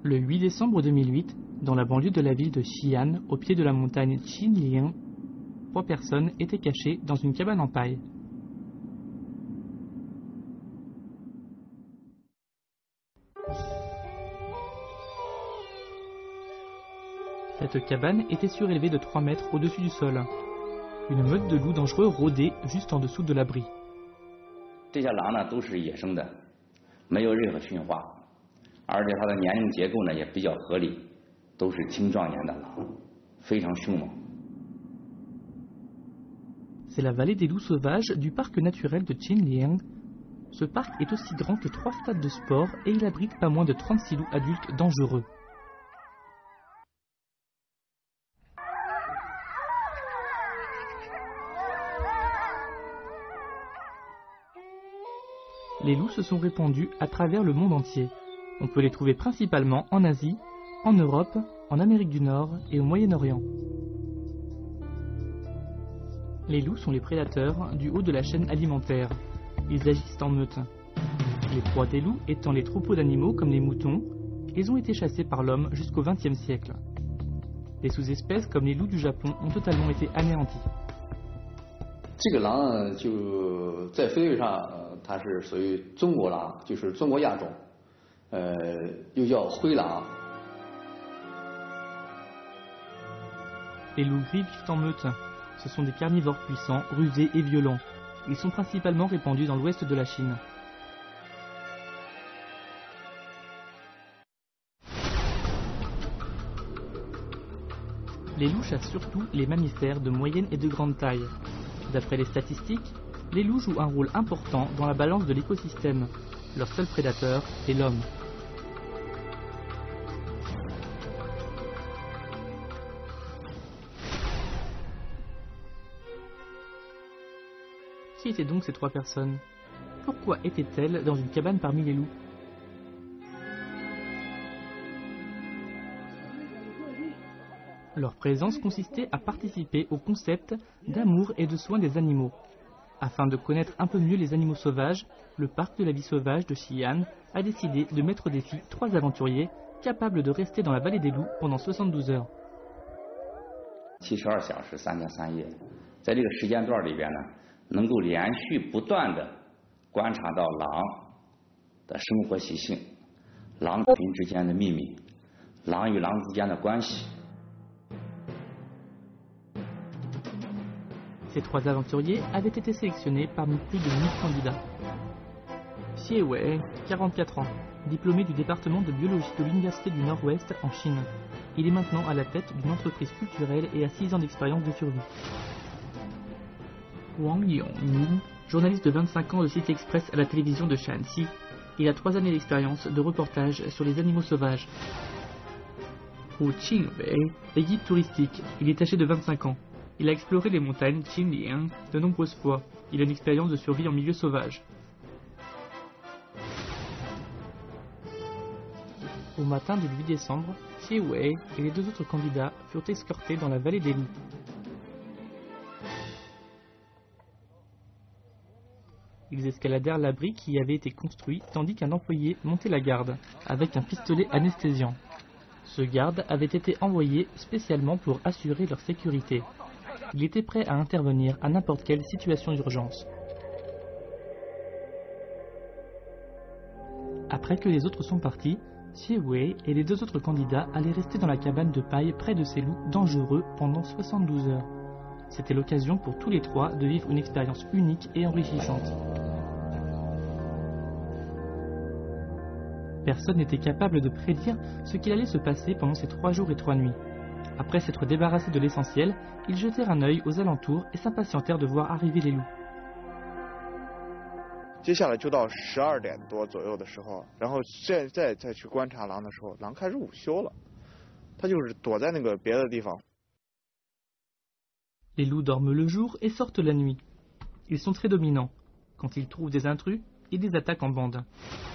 Le 8 décembre 2008, dans la banlieue de la ville de Xi'an, au pied de la montagne Qinliang, 3 personnes étaient cachées dans une cabane en paille. Cette cabane était surélevée de 3 mètres au-dessus du sol. Une meute de loups dangereux rôdait juste en dessous de l'abri. 这些狼呢都是野生的，没有任何驯化，而且它的年龄结构呢也比较合理，都是青壮年的狼，非常凶猛。 C'est la vallée des loups sauvages du parc naturel de Qinliang. Ce parc est aussi grand que 3 stades de sport et il abrite pas moins de 36 loups adultes dangereux. Les loups se sont répandus à travers le monde entier. On peut les trouver principalement en Asie, en Europe, en Amérique du Nord et au Moyen-Orient. Les loups sont les prédateurs du haut de la chaîne alimentaire. Ils agissent en meute. Les proies des loups étant les troupeaux d'animaux comme les moutons, ils ont été chassés par l'homme jusqu'au XXe siècle. Les sous-espèces comme les loups du Japon ont totalement été anéanties. 这个狼就在非洲上，它是属于中国狼，就是中国亚种，又叫灰狼。 Les loups gris vivent en meute. Ce sont des carnivores puissants, rusés et violents. Ils sont principalement répandus dans l'ouest de la Chine. Les loups chassent surtout les mammifères de moyenne et de grande taille. D'après les statistiques, les loups jouent un rôle important dans la balance de l'écosystème. Leur seul prédateur est l'homme. Qui étaient donc ces 3 personnes? Pourquoi étaient-elles dans une cabane parmi les loups? Leur présence consistait à participer au concept d'amour et de soin des animaux. Afin de connaître un peu mieux les animaux sauvages, le parc de la vie sauvage de Xi'an a décidé de mettre au défi 3 aventuriers capables de rester dans la vallée des loups pendant 72 heures. 72小时3天3夜，在这个时间段里边呢，能够连续不断的观察到狼的生活习性、狼群之间的秘密、狼与狼之间的关系。 Ces 3 aventuriers avaient été sélectionnés parmi plus de 1000 candidats. Xie Wei, 44 ans, diplômé du département de biologie de l'Université du Nord-Ouest en Chine. Il est maintenant à la tête d'une entreprise culturelle et a 6 ans d'expérience de survie. Wang Yongyu, journaliste de 25 ans de site express à la télévision de Shanxi. Il a 3 années d'expérience de reportage sur les animaux sauvages. Hu Qingwei est guide touristique. Il est âgé de 25 ans. Il a exploré les montagnes Qinliang de nombreuses fois. Il a une expérience de survie en milieu sauvage. Au matin du 8 décembre, Xie Wei et les 2 autres candidats furent escortés dans la vallée des loups. Ils escaladèrent l'abri qui avait été construit tandis qu'un employé montait la garde, avec un pistolet anesthésiant. Ce garde avait été envoyé spécialement pour assurer leur sécurité. Il était prêt à intervenir à n'importe quelle situation d'urgence. Après que les autres sont partis, Xie Wei et les 2 autres candidats allaient rester dans la cabane de paille près de ces loups dangereux pendant 72 heures. C'était l'occasion pour tous les 3 de vivre une expérience unique et enrichissante. Personne n'était capable de prédire ce qu'il allait se passer pendant ces 3 jours et 3 nuits. Après s'être débarrassés de l'essentiel, ils jetèrent un œil aux alentours et s'impatientèrent de voir arriver les loups. 接下来就到12点多左右的时候，然后再去观察狼的时候，狼开始午休了，它就是躲在那个别的地方。 Les loups dorment le jour et sortent la nuit. Ils sont très dominants. Quand ils trouvent des intrus, ils les attaquent en bande.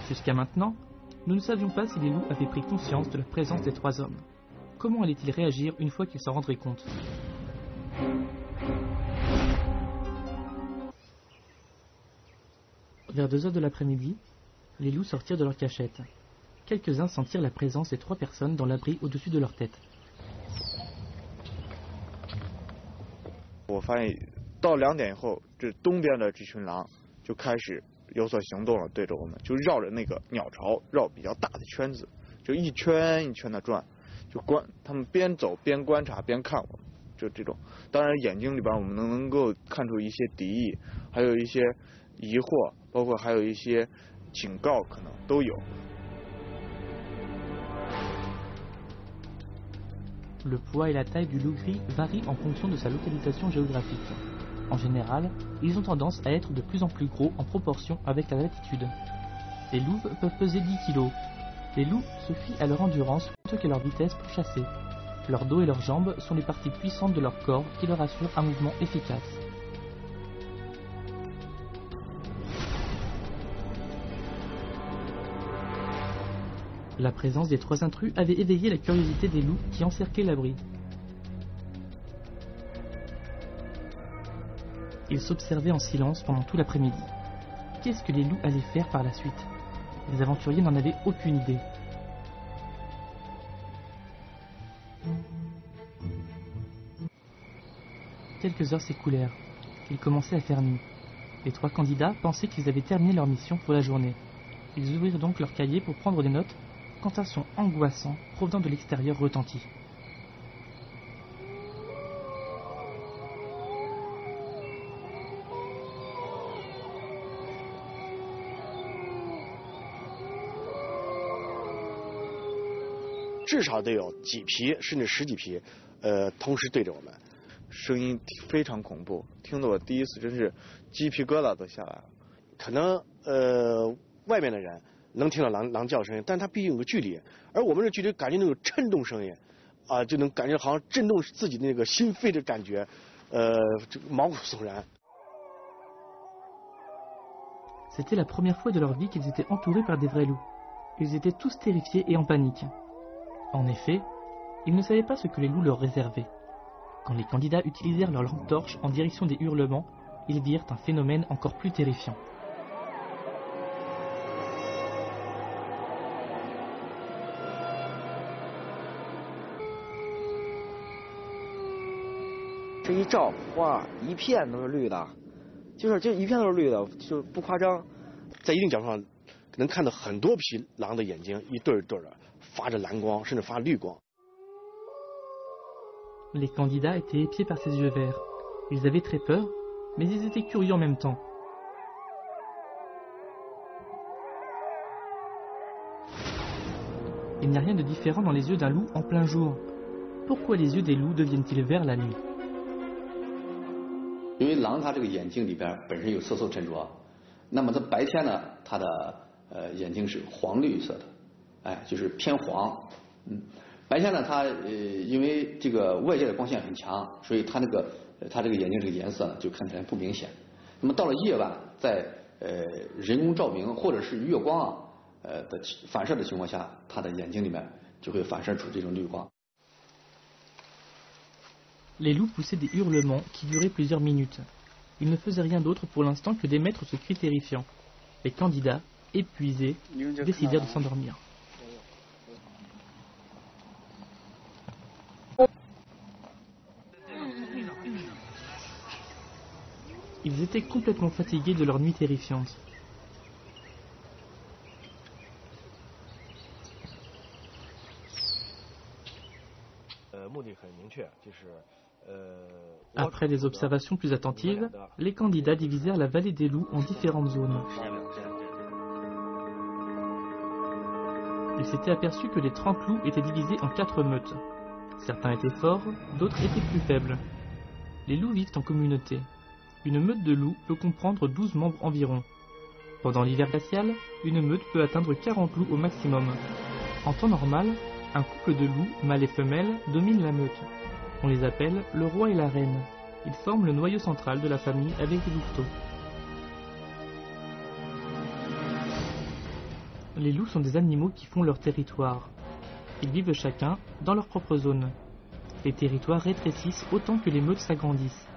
Jusqu'à maintenant, nous ne savions pas si les loups avaient pris conscience de la présence des 3 hommes. Comment allaient-ils réagir une fois qu'ils s'en rendraient compte? Vers 2 heures de l'après-midi, les loups sortirent de leur cachette. quelques-uns sentirent la présence des 3 personnes dans l'abri au-dessus de leur tête. 我发现到2点以后，这东边的这群狼就开始有所行动了，对着我们就绕着那个鸟巢绕比较大的圈子，就一圈一圈的转，就他们边走边观察边看我们，就这种。当然眼睛里边我们能够看出一些敌意，还有一些疑惑，包括还有一些警告，可能都有。 Le poids et la taille du loup gris varient en fonction de sa localisation géographique. En général, ils ont tendance à être de plus en plus gros en proportion avec la latitude. Les louves peuvent peser 10 kg. Les loups se fient à leur endurance plutôt qu'à leur vitesse pour chasser. Leur dos et leurs jambes sont les parties puissantes de leur corps qui leur assurent un mouvement efficace. La présence des 3 intrus avait éveillé la curiosité des loups qui encerclaient l'abri. Ils s'observaient en silence pendant tout l'après-midi. Qu'est-ce que les loups allaient faire par la suite? Les aventuriers n'en avaient aucune idée. Quelques heures s'écoulèrent. Il commençait à faire nuit. Les 3 candidats pensaient qu'ils avaient terminé leur mission pour la journée. Ils ouvrirent donc leur cahier pour prendre des notes quand un son angoissant provenant de l'extérieur retentit. « 至少得有几匹甚至10几匹，同时对着我们，声音非常恐怖，听得我第一次真是鸡皮疙瘩都下来了。可能外面的人能听到狼叫声音，但是它毕竟有个距离，而我们这距离感觉那种震动声音，啊，就能感觉好像震动自己的那个心肺的感觉，这毛骨悚然。 C'était la première fois de leur vie qu'ils étaient entourés par des vrais loups. Ils étaient tous terrifiés et en panique. En effet, ils ne savaient pas ce que les loups leur réservaient. Quand les candidats utilisèrent leur lampe torche en direction des hurlements, ils virent un phénomène encore plus terrifiant. « 一照，哇，一片都是绿的，就一片都是绿的，就不夸张。在一定角度上，能看到很多匹狼的眼睛一对一对的发着蓝光，甚至发绿光。 Les candidats étaient épiés par ces yeux verts. Ils avaient très peur, mais ils étaient curieux en même temps. Il n'y a rien de différent dans les yeux d'un loup en plein jour. Pourquoi les yeux des loups deviennent-ils verts la nuit? 因为狼它这个眼睛里边本身有色素沉着，那么它白天呢，它的眼睛是黄绿色的，哎，就是偏黄，白天呢，它因为这个外界的光线很强，所以它这个眼睛这个颜色呢就看起来不明显。那么到了夜晚，在人工照明或者是月光的反射的情况下，它的眼睛里面就会反射出这种绿光。 Les loups poussaient des hurlements qui duraient plusieurs minutes. Ils ne faisaient rien d'autre pour l'instant que d'émettre ce cri terrifiant. Les candidats, épuisés, décidèrent de s'endormir. Ils étaient complètement fatigués de leur nuit terrifiante. Après des observations plus attentives, les candidats divisèrent la vallée des loups en différentes zones. Ils s'étaient aperçus que les 30 loups étaient divisés en 4 meutes. Certains étaient forts, d'autres étaient plus faibles. Les loups vivent en communauté. Une meute de loups peut comprendre 12 membres environ. Pendant l'hiver glacial, une meute peut atteindre 40 loups au maximum. En temps normal, un couple de loups, mâles et femelles, domine la meute. On les appelle le roi et la reine. Ils forment le noyau central de la famille avec les louveteaux. Les loups sont des animaux qui font leur territoire. Ils vivent chacun dans leur propre zone. Les territoires rétrécissent autant que les meutes s'agrandissent.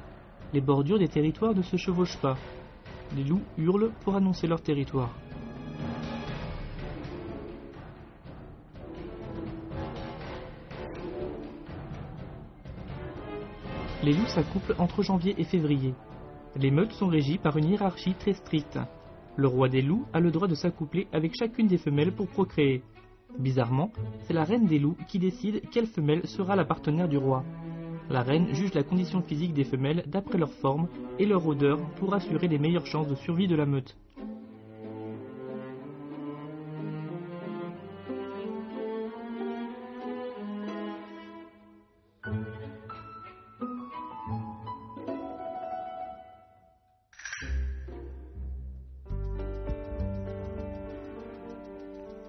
Les bordures des territoires ne se chevauchent pas. Les loups hurlent pour annoncer leur territoire. Les loups s'accouplent entre janvier et février. Les meutes sont régies par une hiérarchie très stricte. Le roi des loups a le droit de s'accoupler avec chacune des femelles pour procréer. Bizarrement, c'est la reine des loups qui décide quelle femelle sera la partenaire du roi. La reine juge la condition physique des femelles d'après leur forme et leur odeur pour assurer les meilleures chances de survie de la meute.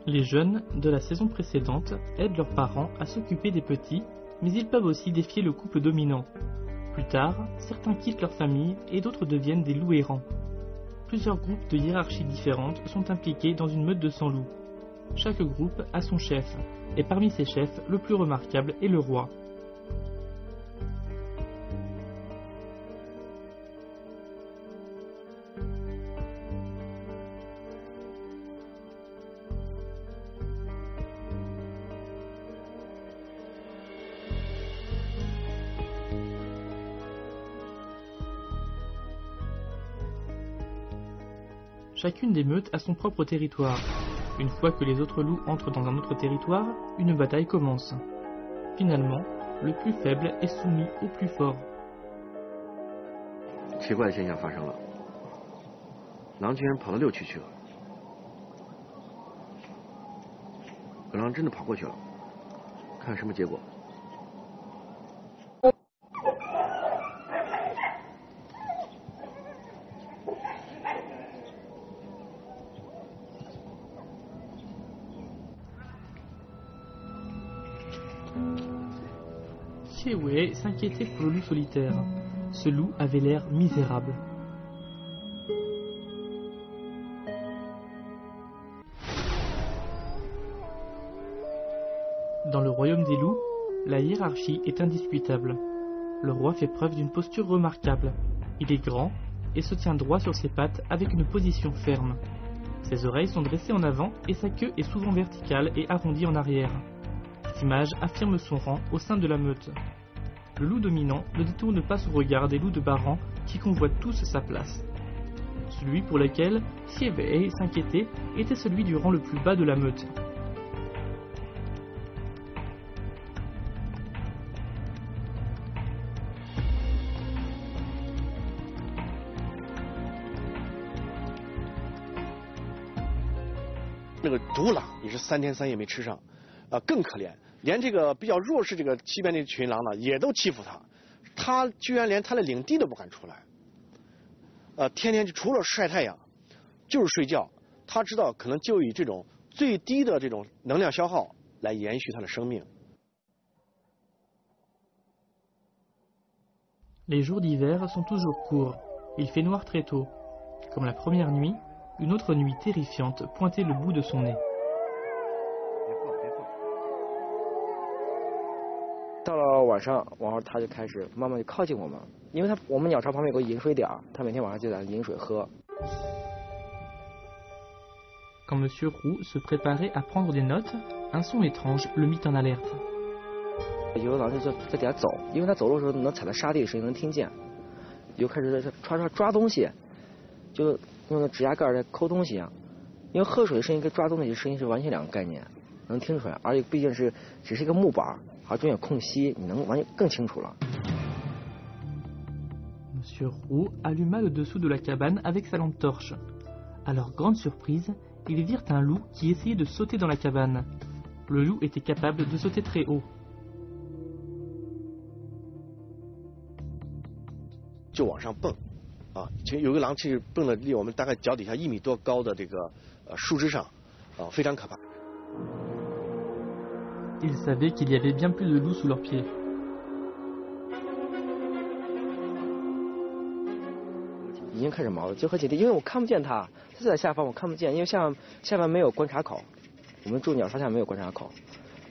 Les jeunes de la saison précédente aident leurs parents à s'occuper des petits, mais ils peuvent aussi défier le couple dominant. Plus tard, certains quittent leur famille et d'autres deviennent des loups errants. Plusieurs groupes de hiérarchies différentes sont impliqués dans une meute de 100 loups. Chaque groupe a son chef, et parmi ces chefs, le plus remarquable est le roi. Chacune des meutes a son propre territoire. Une fois que les autres loups entrent dans un autre territoire, une bataille commence. Finalement, le plus faible est soumis au plus fort. 奇怪的现象发生了，狼居然跑到6区去了。有狼真的跑过去了，看什么结果。 Xiewei s'inquiétait pour le loup solitaire. Ce loup avait l'air misérable. Dans le royaume des loups, la hiérarchie est indiscutable. Le roi fait preuve d'une posture remarquable. Il est grand et se tient droit sur ses pattes avec une position ferme. Ses oreilles sont dressées en avant et sa queue est souvent verticale et arrondie en arrière. Cette image affirme son rang au sein de la meute. Le loup dominant ne détourne pas son regard des loups de bas rang qui convoitent tous sa place. Celui pour lequel Xiewei s'inquiétait était celui du rang le plus bas de la meute.那个独狼也是3天3夜没吃上，更可怜，连这个比较弱势这个西边那群狼呢，也都欺负他，他居然连他的领地都不敢出来，天天就除了晒太阳，就是睡觉。他知道可能就以这种最低的这种能量消耗来延续他的生命。 Les jours d'hiver sont toujours courts. Il fait noir très tôt. Comme la première nuit, une autre nuit terrifiante pointait le bout de son nez. 到了晚上，然后他就开始慢慢就靠近我们，因为我们鸟巢旁边有个饮水点，他每天晚上就在饮水喝。 Quand Monsieur Roux se préparait à prendre des notes, un son étrange le mit en alerte. 有的狼就在底下走，因为他走路的时候能踩在沙地的声音能听见，就开始在抓东西，就用那指甲盖在抠东西一样。因为喝水的声音跟抓东西的声音是完全两个概念，能听出来，而且毕竟是只是一个木板，还中间有空隙，你能完全更清楚了。 Monsieur Roux alluma le dessous de la cabane avec sa lampe torche. À leur grande surprise, ils virent un loup qui essayait de sauter dans la cabane. Le loup était capable de sauter très haut. 就往上蹦，其实有个狼其实蹦的离我们大概脚底下1米多高的这个树枝上，非常可怕。 Ils savaient qu'il y avait bien plus de loups sous leurs pieds. 已经开始毛了，就和姐弟，因为我看不见它，它就在下方，我看不见，因为下面没有观察口，我们住鸟巢下面没有观察口，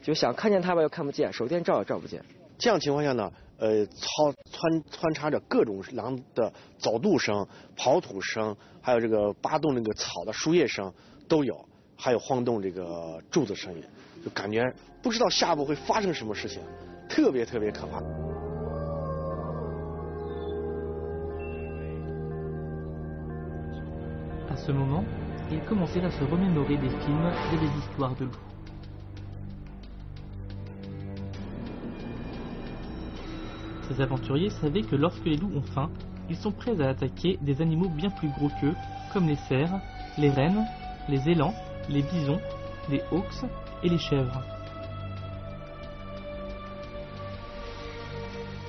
就想看见它吧又看不见，手电照也照不见。这样情况下呢，穿插着各种狼的走路声、刨土声，还有这个扒动这个草的树叶声都有，还有晃动这个柱子声音，就感觉不知道下一步会发生什么事情，特别可怕。À ce moment, il commençait à se remémorer des films et des histoires de loups. Ces aventuriers savaient que lorsque les loups ont faim, ils sont prêts à attaquer des animaux bien plus gros qu'eux, comme les cerfs, les rennes, les élans, les bisons, les hawks et les chèvres.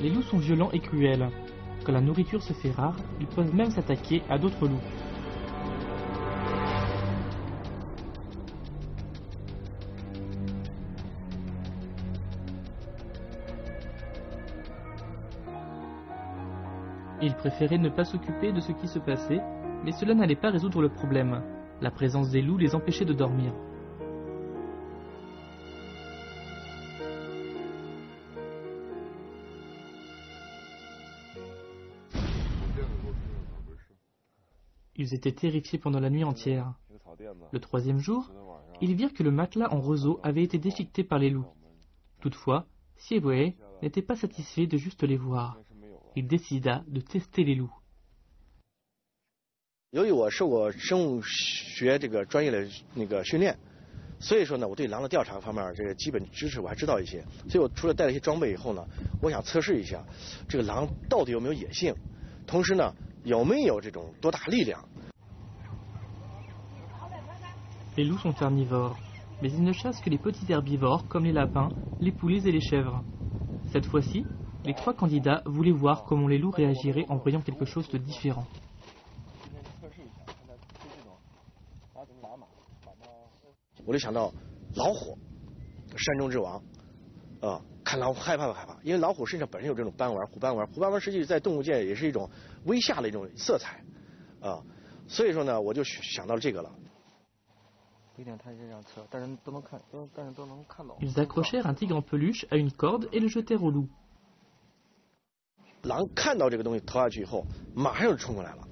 Les loups sont violents et cruels. Quand la nourriture se fait rare, ils peuvent même s'attaquer à d'autres loups. Ils préféraient ne pas s'occuper de ce qui se passait, mais cela n'allait pas résoudre le problème. La présence des loups les empêchait de dormir. Ils étaient terrifiés pendant la nuit entière. Le troisième jour, ils virent que le matelas en roseau avait été déchiqueté par les loups. Toutefois, Siewei n'était pas satisfait de juste les voir. Il décida de tester les loups. 由于我受过生物学这个专业的那个训练，所以说呢，我对狼的调查方面这个基本知识我还知道一些。所以我除了带了一些装备以后呢，我想测试一下这个狼到底有没有野性，同时呢，有没有这种多大力量。 Les loups sont carnivores, mais ils ne chassent que les petits herbivores comme les lapins, les poulets et les chèvres. Cette fois-ci, les trois candidats voulaient voir comment les loups réagiraient en voyant quelque chose de différent. 我就想到老虎，山中之王，看老虎害怕不害怕？因为老虎身上本身有这种斑纹，虎斑纹，虎斑纹实际在动物界也是一种威吓的一种色彩，所以说呢，我就想到了这个了。 Ils accrochèrent un tigre en peluche à une corde et le jetèrent au loup. 狼看到这个东西投下去以后，马上就冲过来了。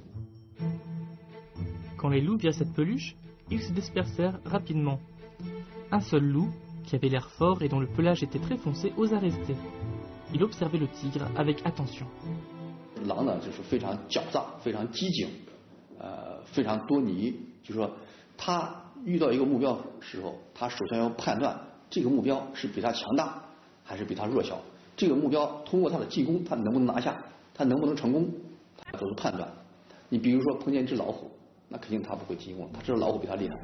Quand les loups virent cette peluche, ils se dispersèrent rapidement. Un seul loup, qui avait l'air fort et dont le pelage était très foncé, osa rester. Il observait le tigre avec attention. 狼呢，就是非常狡诈、非常机警，非常多疑。就是说，他遇到一个目标的时候，他首先要判断这个目标是比他强大还是比他弱小。这个目标通过他的进攻，他能不能拿下，他能不能成功，他做出判断。你比如说碰见一只老虎，那肯定他不会进攻，他知道老虎比他厉害。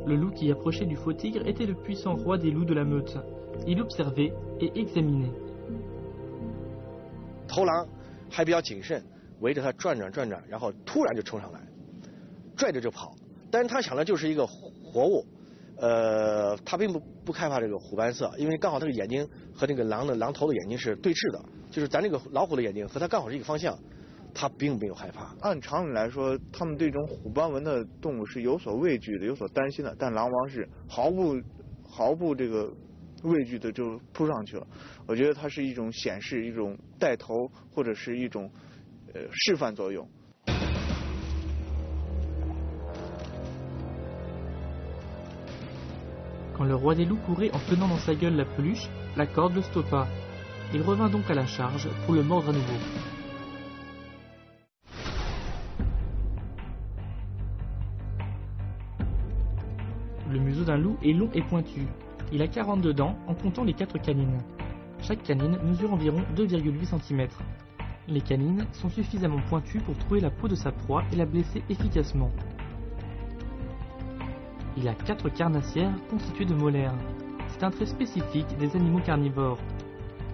Le loup qui approchait du faux tigre était le puissant roi des loups de la meute. Il observait et examinait. 头狼还比较谨慎，围着它转转转转，然后突然就冲上来，拽着就跑。但是他想的就是一个活物，他并不害怕这个虎斑色，因为刚好这个眼睛和那个狼头的眼睛是对峙的，就是咱这个老虎的眼睛和它刚好是一个方向。 他并没有害怕。按常理来说，他们对这种虎斑纹的动物是有所畏惧的，有所担心的。但狼王是毫不这个畏惧的就扑上去了。我觉得它是一种显示，一种带头，或者是一种示范作用。 Quand le roi des loups courait en tenant dans sa gueule la peluche, la corde le stoppa. Il revint donc à la charge pour le mordre à nouveau. Le museau d'un loup est long et pointu. Il a 42 dents en comptant les 4 canines. Chaque canine mesure environ 2,8 cm. Les canines sont suffisamment pointues pour trouver la peau de sa proie et la blesser efficacement. Il a 4 carnassières constituées de molaires. C'est un trait spécifique des animaux carnivores.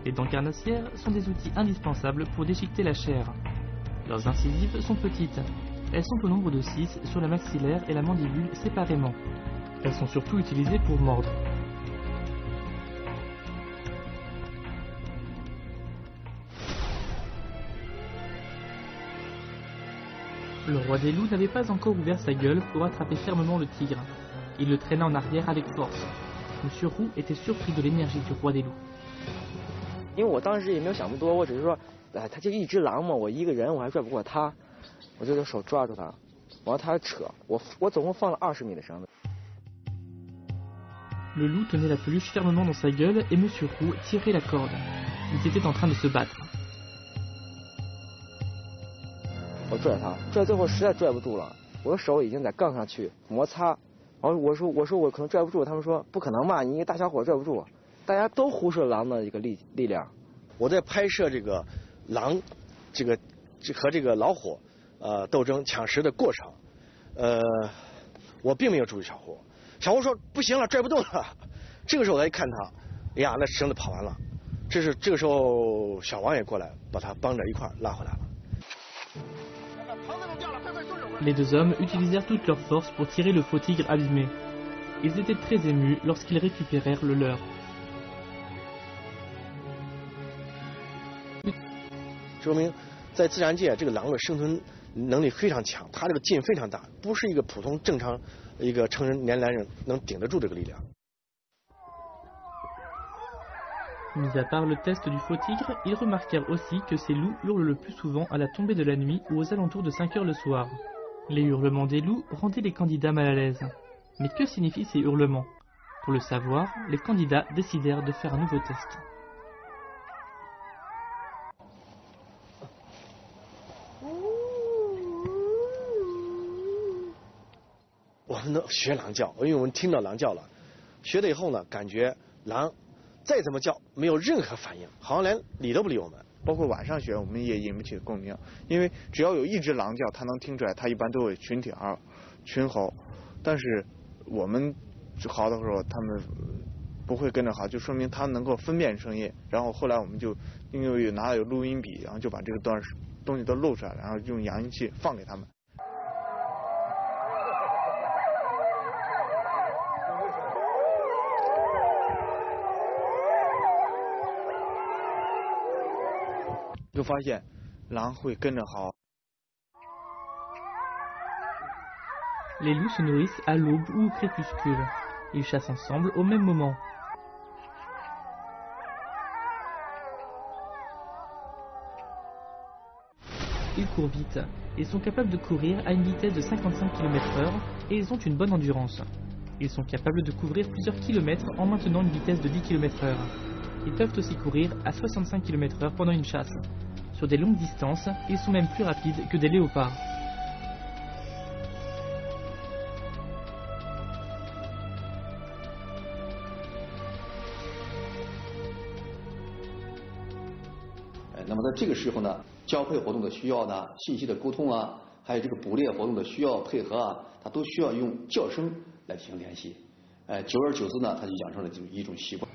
Les dents carnassières sont des outils indispensables pour déchiqueter la chair. Leurs incisives sont petites. Elles sont au nombre de 6 sur la maxillaire et la mandibule séparément. Elles sont surtout utilisées pour mordre. Le roi des loups n'avait pas encore ouvert sa gueule pour attraper fermement le tigre. Il le traîna en arrière avec force. Monsieur Roux était surpris de l'énergie du roi des loups. 因为我当时也没有想那么多，我只是说，他就一只狼嘛，我一个人我还拽不过他，我就用手抓住他，然后他扯，我总共放了20米的绳子。 Le loup tenait la peluche fermement dans sa gueule et Monsieur Roux tirait la corde. Ils étaient en train de se battre. 拽它，拽最后实在拽不住了，我的手已经在杠上去摩擦，然后我说我可能拽不住，他们说不可能吧，你一个大小伙拽不住，大家都忽视了狼的一个力量。我在拍摄这个狼，和这个老虎斗争抢食的过程，我并没有注意小胡。小胡说不行了，拽不动了。这个时候我一看他，哎呀，那绳子跑完了。这个时候小王也过来，把他帮着一块拉回来了。Les deux hommes utilisèrent toutes leurs forces pour tirer le faux tigre abîmé. Ils étaient très émus lorsqu'ils récupérèrent le leur. 说明在自然界，这个狼的生存能力非常强，它这个劲非常大，不是一个普通正常一个成人年男人能顶得住这个力量。Mis à part le test du faux tigre, ils remarquèrent aussi que ces loups hurlent le plus souvent à la tombée de la nuit ou aux alentours de 5 heures le soir. Les hurlements des loups rendaient les candidats mal à l'aise. Mais que signifient ces hurlements? Pour le savoir, les candidats décidèrent de faire un nouveau test. 我们能学狼叫，因为我们听到狼叫了，学了以后呢，感觉狼再怎么叫没有任何反应，好像连理都不理我们。包括晚上学，我们也引不起共鸣，因为只要有一只狼叫，它能听出来，它一般都会群体群吼，但是我们嚎的时候，他们不会跟着嚎，就说明它能够分辨声音。然后后来我们就因为拿了有录音笔，然后就把这个东西都录出来，然后用扬音器放给他们。就发现狼会跟着嚎。 Les loups se nourrissent à l'aube ou au crépuscule. Ils chassent ensemble au même moment. Ils courent vite. Ils sont capables de courir à une vitesse de 55 km/h et ils ont une bonne endurance. Ils sont capables de couvrir plusieurs kilomètres en maintenant une vitesse de 10 km/h. Ils peuvent aussi courir à 65 km/h pendant une chasse. Sur des longues distances, ils sont même plus rapides que des léopards. « 那么在这个时候呢，交配活动的需要呢，信息的沟通啊，还有这个捕猎活动的需要配合啊，它都需要用叫声来进行联系。久而久之呢，它就养成了一种习惯。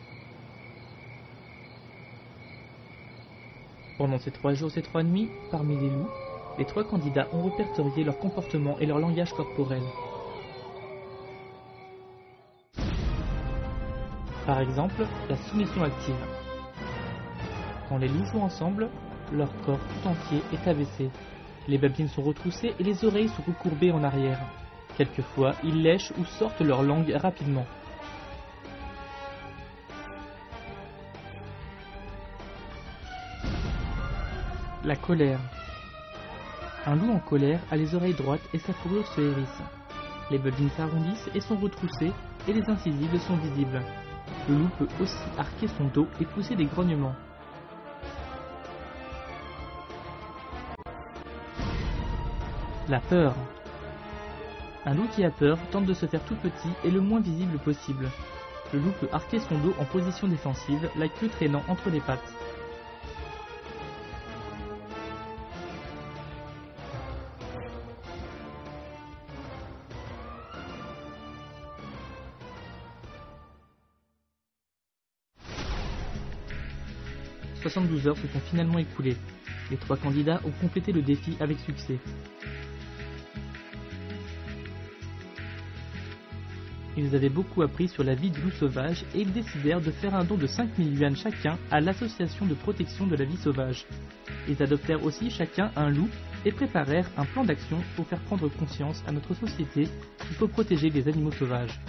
Pendant ces 3 jours et 3 nuits, parmi les loups, les 3 candidats ont répertorié leur comportement et leur langage corporel. Par exemple, la soumission active. Quand les loups jouent ensemble, leur corps tout entier est abaissé. Les babines sont retroussées et les oreilles sont recourbées en arrière. Quelquefois, ils lèchent ou sortent leur langue rapidement. La colère. Un loup en colère a les oreilles droites et sa fourrure se hérisse. Les babines s'arrondissent et sont retroussées et les incisives sont visibles. Le loup peut aussi arquer son dos et pousser des grognements. La peur. Un loup qui a peur tente de se faire tout petit et le moins visible possible. Le loup peut arquer son dos en position défensive, la queue traînant entre les pattes. « 72 heures se sont finalement écoulées. Les 3 candidats ont complété le défi avec succès. Ils avaient beaucoup appris sur la vie du loup sauvage et ils décidèrent de faire un don de 5000 yuans chacun à l'association de protection de la vie sauvage. Ils adoptèrent aussi chacun un loup et préparèrent un plan d'action pour faire prendre conscience à notre société qu'il faut protéger les animaux sauvages.